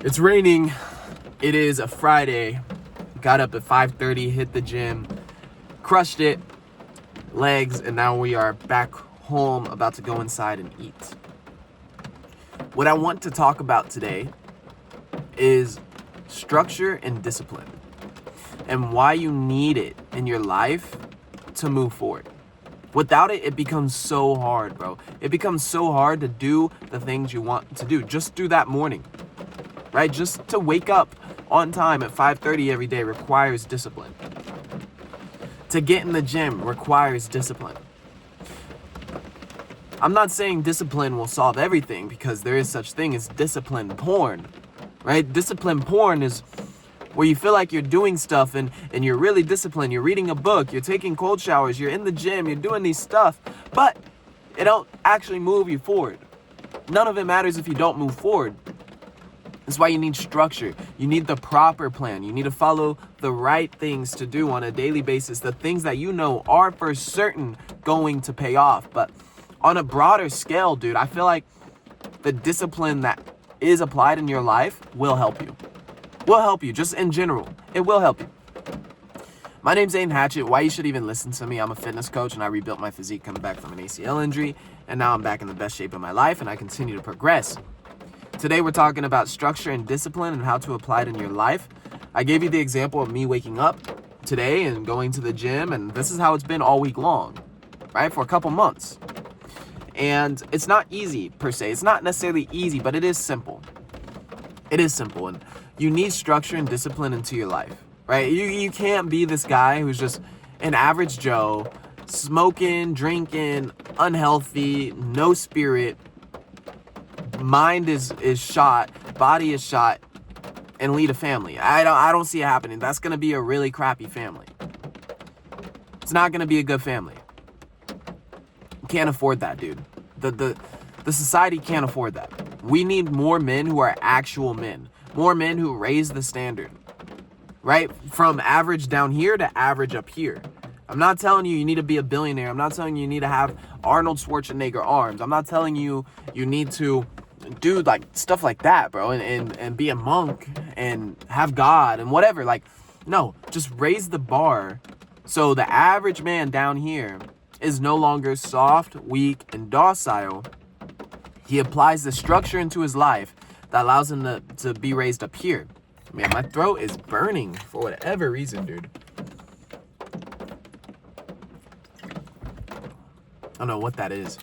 It's raining. It is a Friday. Got up at 5:30, hit the gym, crushed it, legs, and now we are back home about to go inside and eat. What I want to talk about today is structure and discipline and why you need it in your life to move forward. Without it, it becomes so hard, bro. It becomes so hard to do the things you want to do. Just do that morning, right? Just to wake up on time at 5:30 every day requires discipline. To get in the gym requires discipline. I'm not saying discipline will solve everything, because there is such thing as discipline porn, right? Discipline porn is where you feel like you're doing stuff and you're really disciplined. You're reading a book, you're taking cold showers, you're in the gym, you're doing these stuff, but it don't actually move you forward. None of it matters if you don't move forward. That's why you need structure. You need the proper plan. You need to follow the right things to do on a daily basis. The things that you know are for certain going to pay off. But on a broader scale, dude, I feel like the discipline that is applied in your life will help you. Will help you, just in general. It will help you. My name's Aiden Hatchett. Why you should even listen to me? I'm a fitness coach and I rebuilt my physique coming back from an ACL injury. And now I'm back in the best shape of my life and I continue to progress. Today we're talking about structure and discipline and how to apply it in your life. I gave you the example of me waking up today and going to the gym, and this is how it's been all week long, right? For a couple months. And it's not easy per se. It's not necessarily easy, but it is simple. It is simple, and you need structure and discipline into your life, right? You can't be this guy who's just an average Joe, smoking, drinking, unhealthy, no spirit, mind is shot, body is shot, and lead a family. I don't see it happening. That's gonna be a really crappy family. It's not gonna be a good family. You can't afford that, dude. The society can't afford that. We need more men who are actual men. More men who raise the standard, right? From average down here to average up here. I'm not telling you need to be a billionaire. I'm not telling you need to have Arnold Schwarzenegger arms. I'm not telling you need to do like stuff like that, bro, and be a monk and have God and whatever. Like, no, just raise the bar so the average man down here is no longer soft, weak, and docile. He applies the structure into his life that allows him to be raised up here. Man, my throat is burning for whatever reason, dude. I don't know what that is,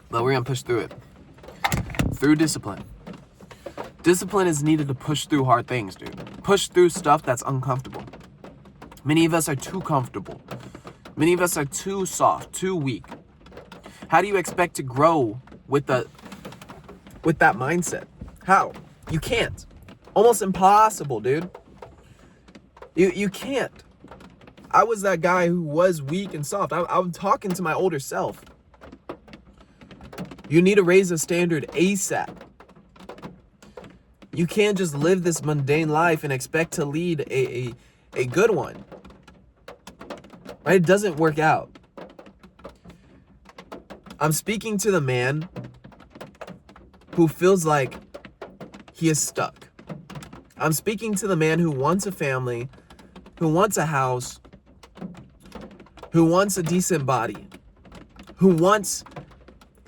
but we're gonna push through it. Through discipline. Discipline is needed to push through hard things, dude. Push through stuff that's uncomfortable. Many of us are too comfortable. Many of us are too soft, too weak. How do you expect to grow with that mindset? How? You can't. Almost impossible, dude. You can't. I was that guy who was weak and soft. I'm talking to my older self. You need to raise a standard ASAP. You can't just live this mundane life and expect to lead a good one. Right? It doesn't work out. I'm speaking to the man who feels like he is stuck. I'm speaking to the man who wants a family, who wants a house, who wants a decent body, who wants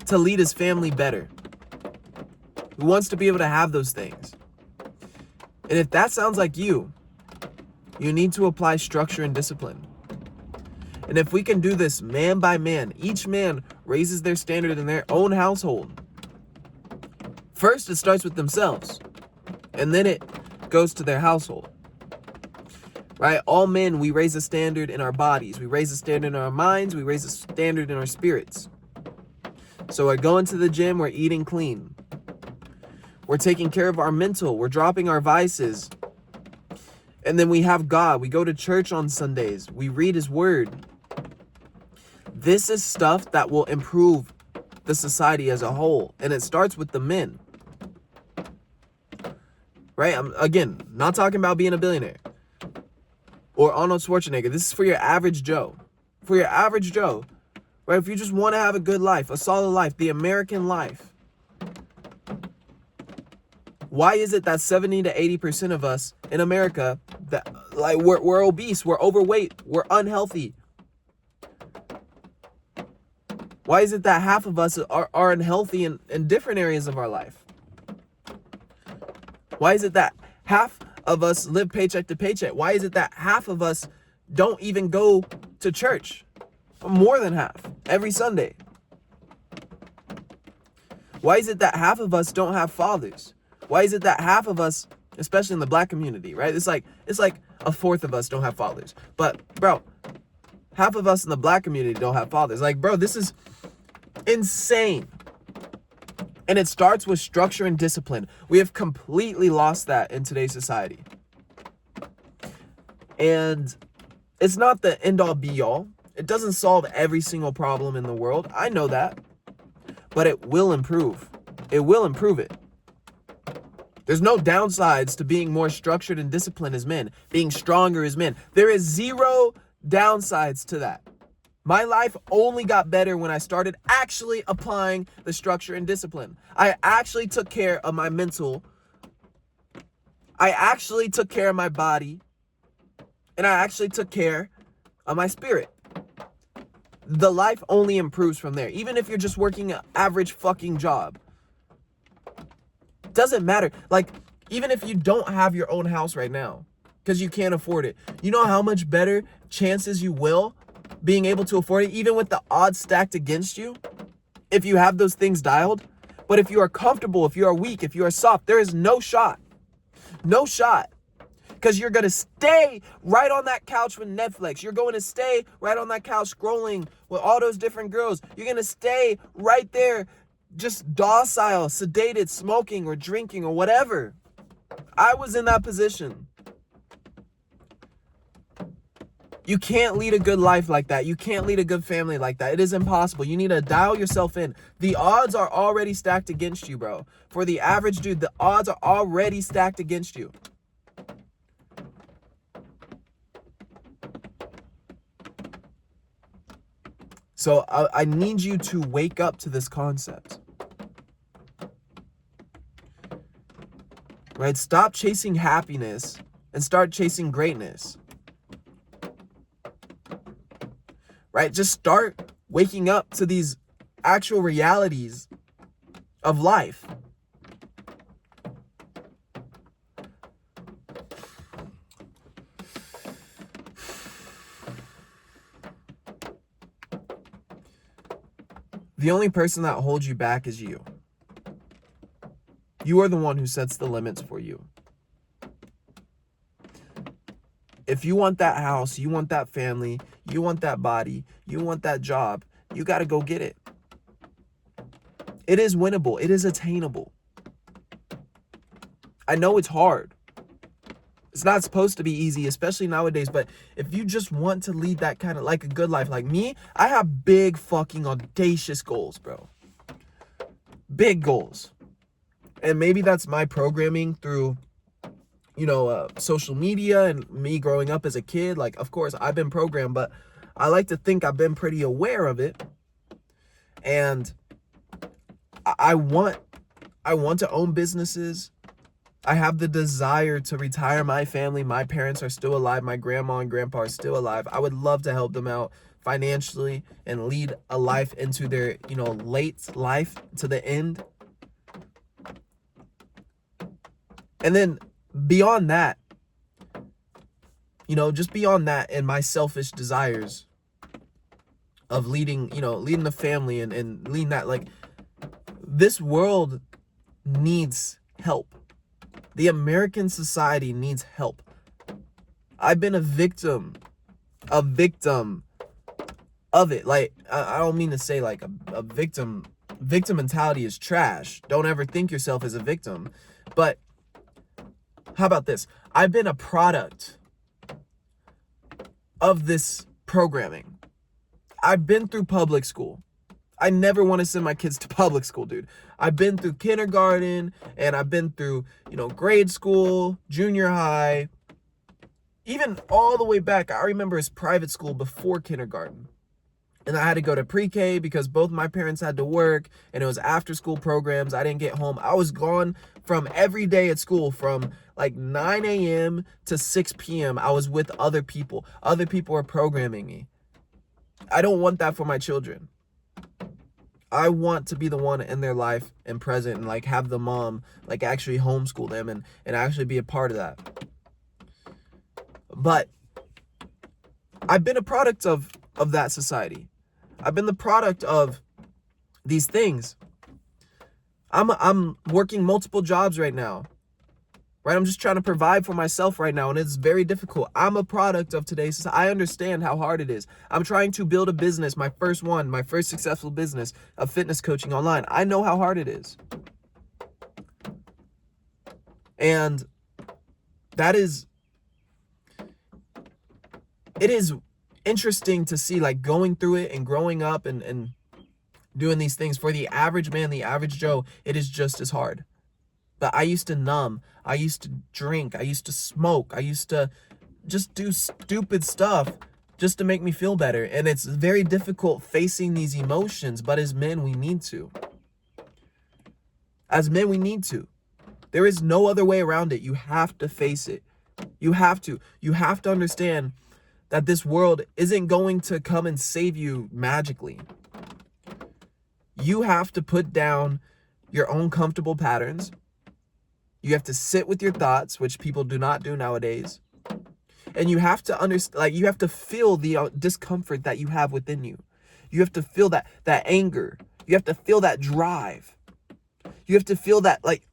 to lead his family better, who wants to be able to have those things. And if that sounds like you need to apply structure and discipline. And if we can do this man by man, each man raises their standard in their own household. First, it starts with themselves, and then it goes to their household. Right? All men, we raise a standard in our bodies. We raise a standard in our minds. We raise a standard in our spirits. So we're going to the gym, we're eating clean. We're taking care of our mental, we're dropping our vices. And then we have God. We go to church on Sundays. We read his word. This is stuff that will improve the society as a whole. And it starts with the men. Right? I'm, again, not talking about being a billionaire or Arnold Schwarzenegger. This is for your average Joe. For your average Joe. Right? If you just want to have a good life, a solid life, the American life. Why is it that 70 to 80% of us in America, that like we're obese, we're overweight, we're unhealthy? Why is it that half of us are unhealthy in different areas of our life? Why is it that half of us live paycheck to paycheck? Why is it that half of us don't even go to church? More than half, every Sunday. Why is it that half of us don't have fathers? Why is it that half of us, especially in the black community, right? It's like a fourth of us don't have fathers. But bro, half of us in the black community don't have fathers. Like, bro, this is insane. And it starts with structure and discipline. We have completely lost that in today's society. And it's not the end all be all. It doesn't solve every single problem in the world. I know that. But it will improve. It will improve it. There's no downsides to being more structured and disciplined as men, being stronger as men. There is zero downsides to that. My life only got better when I started actually applying the structure and discipline. I actually took care of my mental. I actually took care of my body. And I actually took care of my spirit. The life only improves from there. Even if you're just working an average fucking job. Doesn't matter. Like, even if you don't have your own house right now, because you can't afford it, you know how much better chances you will being able to afford it, even with the odds stacked against you, if you have those things dialed. But if you are comfortable, if you are weak, if you are soft, there is no shot. No shot. Because you're going to stay right on that couch with Netflix. You're going to stay right on that couch scrolling with all those different girls. You're going to stay right there, just docile, sedated, smoking or drinking or whatever. I was in that position. You can't lead a good life like that. You can't lead a good family like that. It is impossible. You need to dial yourself in. The odds are already stacked against you, bro. For the average dude, the odds are already stacked against you. So I need you to wake up to this concept. Right? Stop chasing happiness and start chasing greatness. Right? Just start waking up to these actual realities of life. The only person that holds you back is you. You are the one who sets the limits for you. If you want that house, you want that family, you want that body, you want that job, you got to go get it. It is winnable. It is attainable. I know it's hard. It's not supposed to be easy, especially nowadays. But if you just want to lead that kind of like a good life, like me, I have big fucking audacious goals, bro. Big goals. And maybe that's my programming through, social media and me growing up as a kid. Like, of course, I've been programmed, but I like to think I've been pretty aware of it. And I want to own businesses. I have the desire to retire my family. My parents are still alive. My grandma and grandpa are still alive. I would love to help them out financially and lead a life into their, late life to the end. And then beyond that, just beyond that and my selfish desires of leading the family and leading that, like, this world needs help. The American society needs help. I've been a victim of it. Like, I don't mean to say like a victim. Victim mentality is trash. Don't ever think yourself as a victim. But how about this? I've been a product of this programming. I've been through public school. I never want to send my kids to public school, dude. I've been through kindergarten and I've been through, grade school, junior high, even all the way back. I remember as private school before kindergarten. And I had to go to pre-K because both my parents had to work, and it was after school programs. I didn't get home. I was gone from every day at school from like 9 a.m. to 6 p.m. I was with other people. Other people were programming me. I don't want that for my children. I want to be the one in their life and present and like have the mom like actually homeschool them and actually be a part of that. But I've been a product of that society. I've been the product of these things. I'm working multiple jobs right now. Right? I'm just trying to provide for myself right now, and it's very difficult. I'm a product of today's society. I understand how hard it is. I'm trying to build a business, my first successful business of fitness coaching online. I know how hard it is. And it is interesting to see, like, going through it and growing up and doing these things. For the average man, the average Joe, it is just as hard. But I used to numb. I used to drink. I used to smoke. I used to just do stupid stuff just to make me feel better. And it's very difficult facing these emotions. But as men, we need to. As men, we need to. There is no other way around it. You have to face it. You have to. You have to understand that this world isn't going to come and save you magically. You have to put down your own comfortable patterns. You have to sit with your thoughts, which people do not do nowadays. And you have to understand, like, you have to feel the discomfort that you have within you. You have to feel that anger. You have to feel that drive. You have to feel that, like,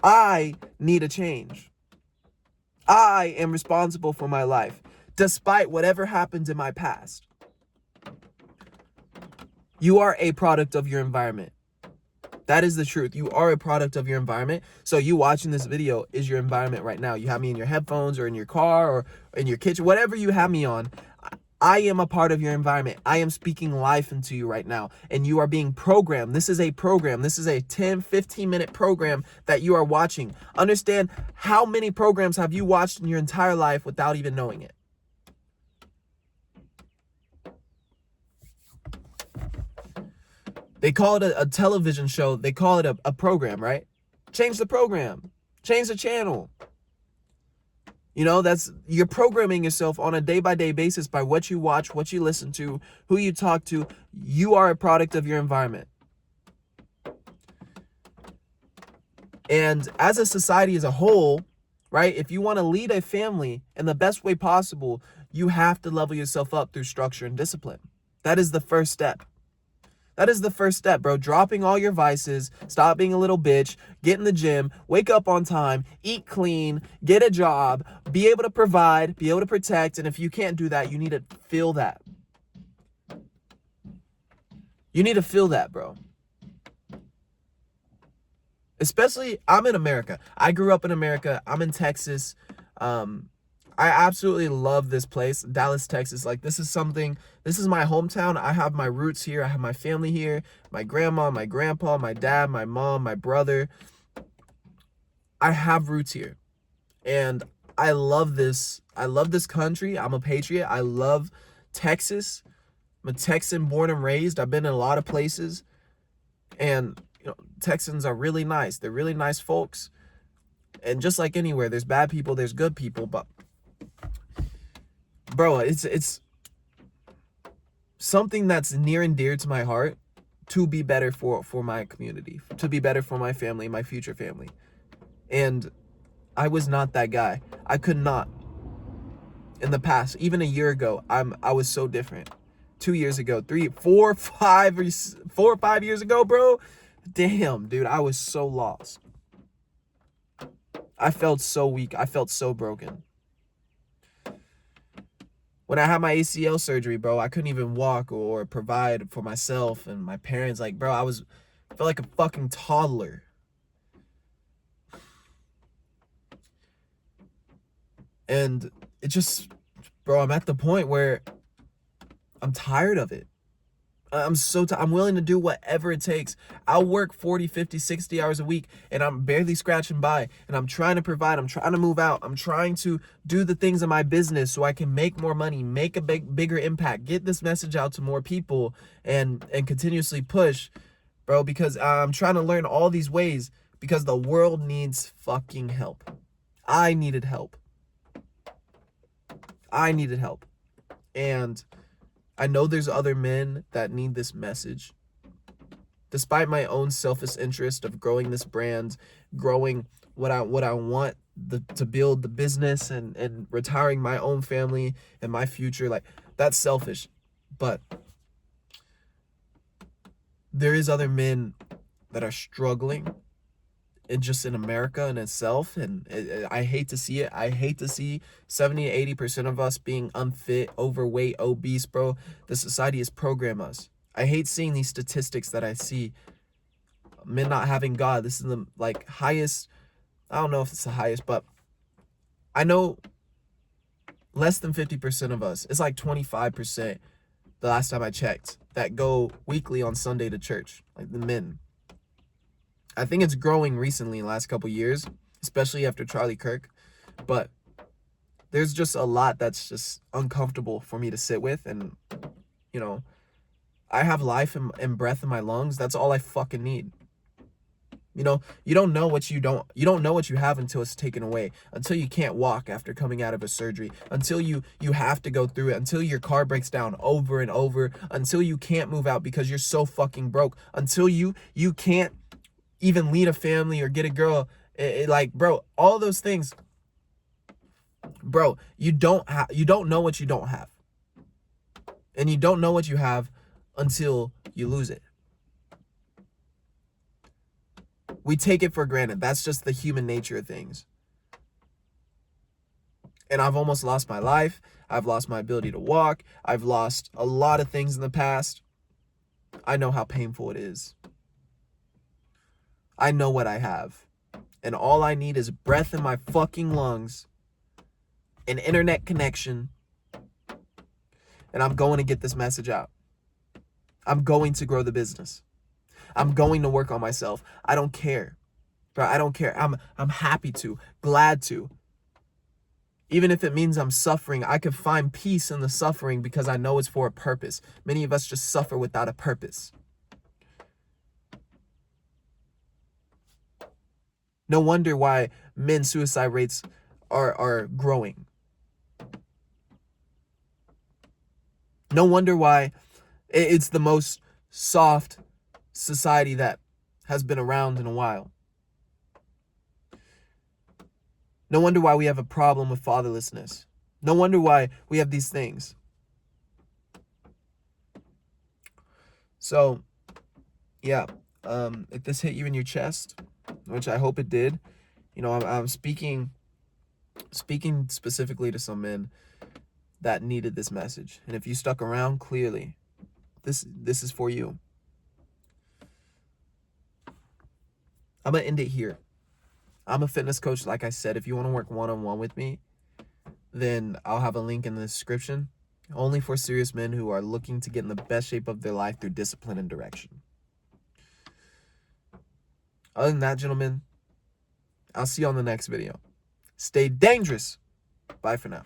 I need a change. I am responsible for my life, despite whatever happens in my past. You are a product of your environment. That is the truth. You are a product of your environment. So you watching this video is your environment right now. You have me in your headphones or in your car or in your kitchen, whatever you have me on. I am a part of your environment. I am speaking life into you right now, and you are being programmed. This is a program. This is a 10, 15-minute program that you are watching. Understand, how many programs have you watched in your entire life without even knowing it? They call it a television show. They call it a program, right? Change the program. Change the channel. You know, you're programming yourself on a day-by-day basis by what you watch, what you listen to, who you talk to. You are a product of your environment. And as a society as a whole, right, if you want to lead a family in the best way possible, you have to level yourself up through structure and discipline. That is the first step. That is the first step, bro. Dropping all your vices, stop being a little bitch, get in the gym, wake up on time, eat clean, get a job, be able to provide, be able to protect. And if you can't do that, you need to feel that. You need to feel that, bro. Especially, I'm in America. I grew up in America. I'm in Texas. I absolutely love this place, Dallas, Texas. Like, this is my hometown. I have my roots here. I have my family here, my grandma, my grandpa, my dad, my mom, my brother. I have roots here. And I love this. I love this country. I'm a patriot. I love Texas. I'm a Texan born and raised. I've been in a lot of places. And, you know, Texans are really nice. They're really nice folks. And just like anywhere, there's bad people, there's good people, but bro, it's something that's near and dear to my heart to be better for my community, to be better for my family, my future family. And I was not that guy. I could not. In the past, even a year ago, I was so different. 2 years ago, 4 or 5 years ago, bro. Damn, dude, I was so lost. I felt so weak. I felt so broken. When I had my ACL surgery, bro, I couldn't even walk or provide for myself and my parents. Like, bro, I felt like a fucking toddler. And it just, bro, I'm at the point where I'm tired of it. I'm willing to do whatever it takes. I'll work 40, 50, 60 hours a week and I'm barely scratching by, and I'm trying to provide. I'm trying to move out. I'm trying to do the things in my business so I can make more money, make a bigger impact, get this message out to more people, and continuously push, bro, because I'm trying to learn all these ways because the world needs fucking help. I needed help. And I know there's other men that need this message. Despite my own selfish interest of growing this brand, growing what I want to build the business, and retiring my own family and my future, like, that's selfish. But there is other men that are struggling, and just in America in itself, and I hate to see it. I hate to see 70-80% of us being unfit, overweight, obese, bro. The society has programmed us. I hate seeing these statistics that I see. Men not having God. This is the like highest. I don't know if it's the highest, but I know less than 50% of us. It's like 25% the last time I checked that go weekly on Sunday to church, like the men. I think it's growing recently in the last couple years, especially after Charlie Kirk. But there's just a lot that's just uncomfortable for me to sit with. And, you know, I have life and breath in my lungs. That's all I fucking need. You know, you don't know what you know what you have until it's taken away, until you can't walk after coming out of a surgery, until you have to go through it, until your car breaks down over and over, until you can't move out because you're so fucking broke, until you can't even lead a family or get a girl. Like, bro, all those things, bro, you don't know what you don't have. And you don't know what you have until you lose it. We take it for granted. That's just the human nature of things. And I've almost lost my life. I've lost my ability to walk. I've lost a lot of things in the past. I know how painful it is. I know what I have. And all I need is breath in my fucking lungs, an internet connection, and I'm going to get this message out. I'm going to grow the business. I'm going to work on myself. I don't care. Bro, I don't care. I'm happy to, glad to. Even if it means I'm suffering, I can find peace in the suffering because I know it's for a purpose. Many of us just suffer without a purpose. No wonder why men's suicide rates are growing. No wonder why it's the most soft society that has been around in a while. No wonder why we have a problem with fatherlessness. No wonder why we have these things. So, yeah, if this hit you in your chest, which I hope it did, you know, I'm speaking specifically to some men that needed this message. And if you stuck around, clearly, this is for you. I'm going to end it here. I'm a fitness coach, like I said. If you want to work one-on-one with me, then I'll have a link in the description. Only for serious men who are looking to get in the best shape of their life through discipline and direction. Other than that, gentlemen, I'll see you on the next video. Stay dangerous. Bye for now.